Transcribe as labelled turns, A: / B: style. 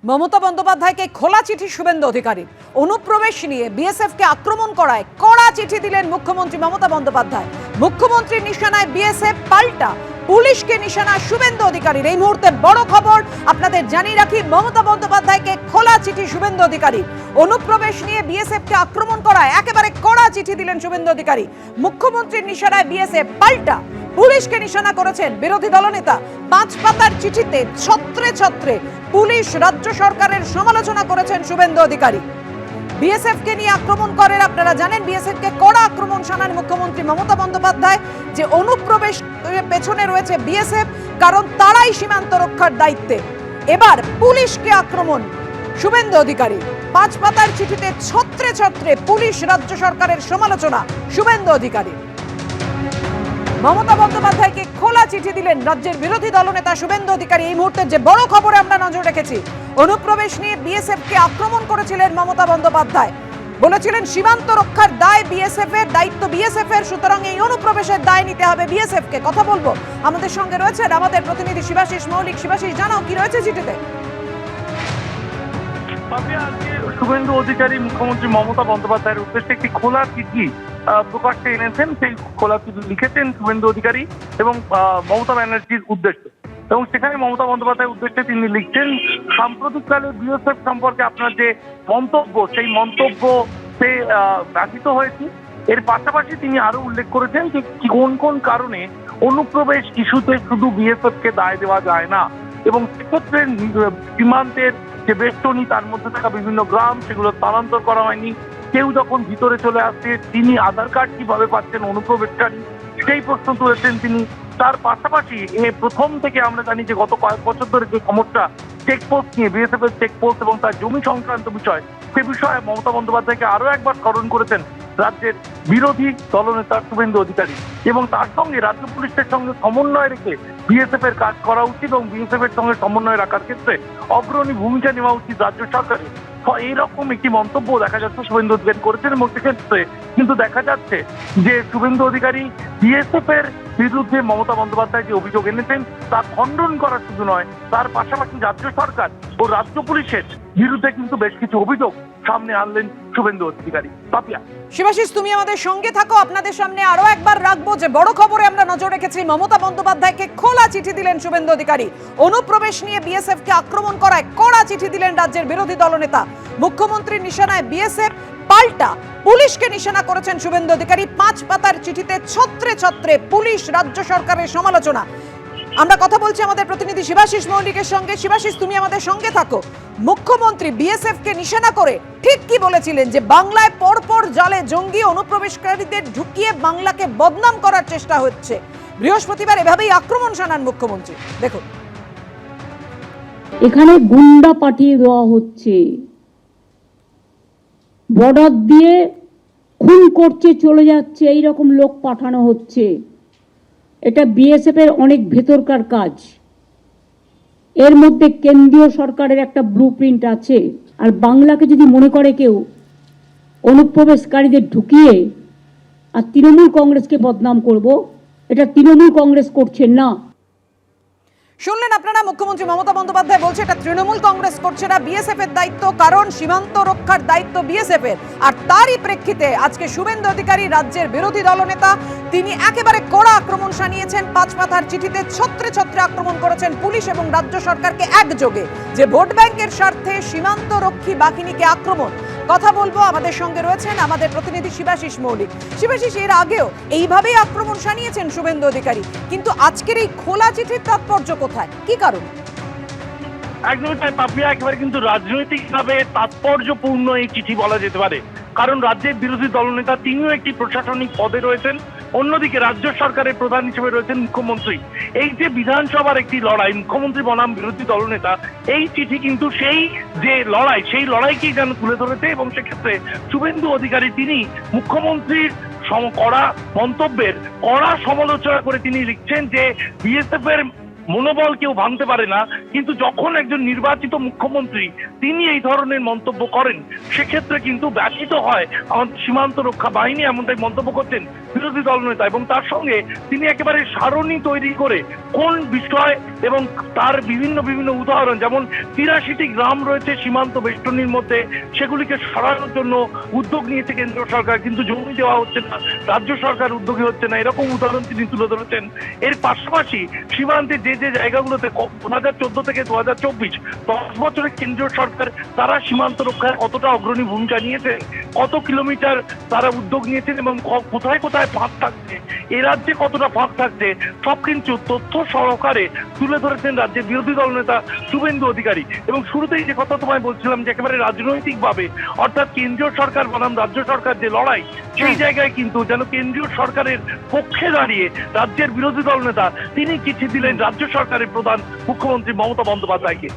A: মমতা বন্দ্যোপাধ্যায়কে খোলা চিঠি শুভেন্দু অধিকারী। অনুপ্রবেশ নিয়ে বিএসএফকে আক্রমণ করায় কড়া চিঠি দিলেন মুখ্যমন্ত্রী মমতা বন্দ্যোপাধ্যায়। মুখ্যমন্ত্রীর নিশানায় বিএসএফ, পাল্টা পুলিশকে নিশানা শুভেন্দু অধিকারীর। এই মুহূর্তে বড় খবর আপনাদের জানিয়ে রাখি, মমতা বন্দ্যোপাধ্যায়কে খোলা চিঠি শুভেন্দু অধিকারী। অনুপ্রবেশ নিয়ে বিএসএফকে আক্রমণ করায় একেবারে কড়া চিঠি দিলেন শুভেন্দু অধিকারী। মুখ্যমন্ত্রীর নিশানায় বিএসএফ, পাল্টা পুলিশকে নিশানা করেছেন বিরোধী দলনেতা। 5 পাতার চিঠিতে ছত্রে ছত্রে পুলিশ, রাজ্য সরকারের সমালোচনা করেছেন শুভেন্দু অধিকারী। বিএসএফ কে নিয়ে আক্রমণ করেন, আপনারা জানেন বিএসএফ কে কড়া আক্রমণ শানান মুখ্যমন্ত্রী মমতা বন্দ্যোপাধ্যায়। যে অনুপ্রবেশ পেছনে রয়েছে বিএসএফ, কারণ তারাই সীমান্ত রক্ষার দায়িত্বে। এবার পুলিশকে আক্রমণ শুভেন্দু অধিকারী। 5 পাতার চিঠিতে ছত্রে ছত্রে পুলিশ, রাজ্য সরকারের সমালোচনা শুভেন্দু অধিকারী। মমতা বন্দ্যোপাধ্যায়কে খোলা চিঠি দিলেন রাজ্যের বিরোধী দলনেতা শুভেন্দু অধিকারী। এই মুহূর্তে যে বড় খবরে আমরা নজর রেখেছি, অনুপ্রবেশ নিয়ে বিএসএফ কে আক্রমণ করেছিলেন মমতা বন্দ্যোপাধ্যায়। বলেছিলেন সীমান্ত রক্ষার দায় বিএসএফ এর, দায়িত্ব বিএসএফ এর, সুতরাং এই অনুপ্রবেশের দায় নিতে হবে বিএসএফ কে। কথা বলবো, আমাদের সঙ্গে রয়েছেন আমাদের প্রতিনিধি শিবাশিস মৌলিক। শিবাশিস, জানাও কি রয়েছে চিঠিতে।
B: শুভেন্দু অধিকারী মুখ্যমন্ত্রী মমতা বন্দ্যোপাধ্যায়ের উদ্দেশ্যে একটি খোলা চিঠি প্রকাশ্যে এনেছেন। সেই খোলা চিঠি লিখেছেন শুভেন্দু অধিকারী এবং মমতা ব্যানার্জির উদ্দেশ্যে। এবং সেখানে মমতা বন্দ্যোপাধ্যায়ের উদ্দেশ্যে তিনি লিখছেন, সাম্প্রতিককালে বিএসএফ সম্পর্কে আপনার যে মন্তব্য, সেই মন্তব্যে ব্যথিত হয়েছি। এর পাশাপাশি তিনি আরো উল্লেখ করেছেন যে কোন কোন কারণে অনুপ্রবেশ ইস্যুতে শুধু বিএসএফ কে দায় দেওয়া যায় না, এবং সেক্ষেত্রে সীমান্তের যে বেষ্টনী, তার মধ্যে থাকা বিভিন্ন গ্রাম, সেগুলো স্থানান্তর করা হয়নি। কেউ যখন ভিতরে চলে আসছে, তিনি আধার কার্ড কিভাবে পাচ্ছেন অনুপ্রবেশকারী, সেই প্রশ্ন তুলেছেন তিনি। তার পাশাপাশি প্রথম থেকে আমরা জানি যে গত কয়েক বছর ধরে যে সমস্যা চেকপোস্ট নিয়ে, বিএসএফ এর চেকপোস্ট এবং তার জমি সংক্রান্ত বিষয়, সে বিষয়ে মমতা বন্দ্যোপাধ্যায়কে আরো একবার স্মরণ করেছেন রাজ্যের বিরোধী দলনেতা শুভেন্দু অধিকারী। এবং তার সঙ্গে রাজ্য পুলিশের সঙ্গে সমন্বয় রেখে বিএসএফ এর কাজ করা উচিত এবং বিএসএফ এর সঙ্গে সমন্বয় রাখার ক্ষেত্রে অগ্রণী ভূমিকা নেওয়া উচিত রাজ্য সরকারের। এইরকম একটি মন্তব্য দেখা যাচ্ছে শুভেন্দু অধিকারী করেছেন। এবং সেক্ষেত্রে কিন্তু দেখা যাচ্ছে যে শুভেন্দু অধিকারী বিএসএফ এর বিরুদ্ধে মমতা বন্দ্যোপাধ্যায় যে অভিযোগ এনেছেন তা খণ্ডন করা শুধু নয়, তার পাশাপাশি রাজ্য সরকার ও রাজ্য পুলিশের বিরুদ্ধে কিন্তু বেশ কিছু অভিযোগ সামনে আনলেন শুভেন্দু অধিকারী। পাপিয়া,
A: শিবাশিস, তুমি আমাদের সঙ্গে থাকো। আপনাদের সামনে আরো একবার রাখবো যে বড় খবরে আমরা নজর রেখেছি, মমতা বন্দ্যোপাধ্যায়কে খোলা চিঠি দিলেন শুভেন্দু অধিকারী। অনুপ্রবেশ নিয়ে বিএসএফ কে আক্রমণ করায় কড়া চিঠি দিলেন রাজ্যের বিরোধী দলনেতা। মুখ্যমন্ত্রীর নিশানায় বিএসএফ, পাল্টা পুলিশকে নিশানা করেছেন শুভেন্দু অধিকারী। 5 পাতার চিঠিতে ছত্রে ছত্রে পুলিশ, রাজ্য সরকারের সমালোচনা। আমরা কথা বলছি আমাদের প্রতিনিধি শিবাশিস মৌলিকের সঙ্গে। শিবাশিস, তুমি আমাদের সঙ্গে থাকো। মুখ্যমন্ত্রী বিএসএফ কে নিশানা করে ঠিক কি বলেছিলেন, যে বাংলায় পরপর জালে জঙ্গি অনুপ্রবেশকারীদের ঢুকিয়ে বাংলাকে বদনাম করার চেষ্টা হচ্ছে। বৃহস্পতিবার এভাবেই আক্রমণ শানান মুখ্যমন্ত্রী। দেখুন,
C: এখানে গুন্ডা পাঠিয়ে দেওয়া হচ্ছে, বর্ডার দিয়ে খুন করছে, চলে যাচ্ছে, এইরকম লোক পাঠানো হচ্ছে। এটা বিএসএফ এর অনেক ভেতরকার কাজ। এর মধ্যে কেন্দ্রীয় সরকারের একটা ব্লুপ্রিন্ট আছে। আর বাংলাকে যদি মনে করে কেউ অনুপ্রবেশকারীদের ঢুকিয়ে আর তৃণমূল কংগ্রেসকে বদনাম করব, এটা তৃণমূল কংগ্রেস করছে না।
A: শুনলেন আপনারা, মুখ্যমন্ত্রী মমতা বন্দ্যোপাধ্যায় বলছে এটা তৃণমূল কংগ্রেস করছে না, বিএসএফ এর দায়িত্ব, কারণ সীমান্ত রক্ষার দায়িত্ব বিএসএফ এর। আর তারই প্রেক্ষিতে আজকে শুভেন্দু অধিকারী, রাজ্যের বিরোধী দলনেতা, তিনি একেবারে কড়া আক্রমণ শানিয়েছেন। 5 পাতার চিঠিতে ছত্রে ছত্রে আক্রমণ করেছেন পুলিশ এবং রাজ্য সরকারকে একযোগে, যে ভোট ব্যাংকের স্বার্থে সীমান্ত রক্ষী বাহিনীকে আক্রমণ। কথা বলবো, আমাদের সঙ্গে রয়েছেন আমাদের প্রতিনিধি শিবাশিস মৌলিক। শিবাশিস, এর আগেও এইভাবেই আক্রমণ শানিয়েছেন শুভেন্দু অধিকারী, কিন্তু আজকের এই খোলা চিঠির তাৎপর্য কোথায়, কি কারণ?
B: একদমই তাই পাপিয়া, একেবারে কিন্তু রাজনৈতিকভাবে তাৎপর্যপূর্ণ এই চিঠি বলা যেতে পারে। কারণ রাজ্যের বিরোধী দলনেতা, তিনিও একটি প্রশাসনিক পদে রয়েছেন, অন্যদিকে রাজ্য সরকারের প্রধান হিসেবে রয়েছেন মুখ্যমন্ত্রী। এই যে বিধানসভার একটি লড়াই, মুখ্যমন্ত্রী বনাম বিরোধী দলনেতা, এই চিঠি কিন্তু সেই যে লড়াই, সেই লড়াইকেই যেন তুলে ধরেছে। এবং সেক্ষেত্রে শুভেন্দু অধিকারী তিনি মুখ্যমন্ত্রীর কড়া মন্তব্যের কড়া সমালোচনা করে তিনি লিখছেন যে বিএসএফ এর মনোবল কেউ ভাঙতে পারে না, কিন্তু যখন একজন নির্বাচিত মুখ্যমন্ত্রী তিনি এই ধরনের মন্তব্য করেন, সেক্ষেত্রে কিন্তু ব্যথিত হয় আমাদের সীমান্ত রক্ষা বাহিনী, এমনটাই মন্তব্য করছেন বিরোধী দলনেতা। এবং তার সঙ্গে তিনি একেবারে সারণী তৈরি করে কোন বিষয় এবং তার বিভিন্ন বিভিন্ন উদাহরণ, যেমন 83টি গ্রাম রয়েছে সীমান্ত বেষ্টনীর মধ্যে, সেগুলিকে সরানোর জন্য উদ্যোগ নিয়েছে কেন্দ্র সরকার, কিন্তু জমি দেওয়া হচ্ছে না, রাজ্য সরকার উদ্যোগী হচ্ছে না, এরকম উদাহরণ তিনি তুলে ধরেছেন। এর পাশাপাশি সীমান্তে যে যে জায়গাগুলোতে 2014 থেকে 2024 10 বছরে কেন্দ্রীয় সরকার তারা সীমান্ত রক্ষায় কতটা অগ্রণী ভূমিকা নিয়েছেন, কত কিলোমিটার তারা উদ্যোগ নিয়েছেন এবং কোথায় কোথায় ফাঁক থাকছে, এ রাজ্যে কতটা ফাঁক থাকছে, সব কিন্তু তথ্য সহকারে তুলে ধরেছেন রাজ্যের বিরোধী দল নেতা শুভেন্দু অধিকারী। এবং শুরুতেই যে কথা তোমায় বলছিলাম যে একেবারে রাজনৈতিকভাবে, অর্থাৎ কেন্দ্রীয় সরকার বনাম রাজ্য সরকার যে লড়াই, সেই জায়গায় কিন্তু যেন কেন্দ্রীয় সরকারের পক্ষে দাঁড়িয়ে রাজ্যের বিরোধী দল নেতা তিনি চিঠি দিলেন রাজ্য সরকারের প্রধান মুখ্যমন্ত্রী মমতা বন্দ্যোপাধ্যায়কে।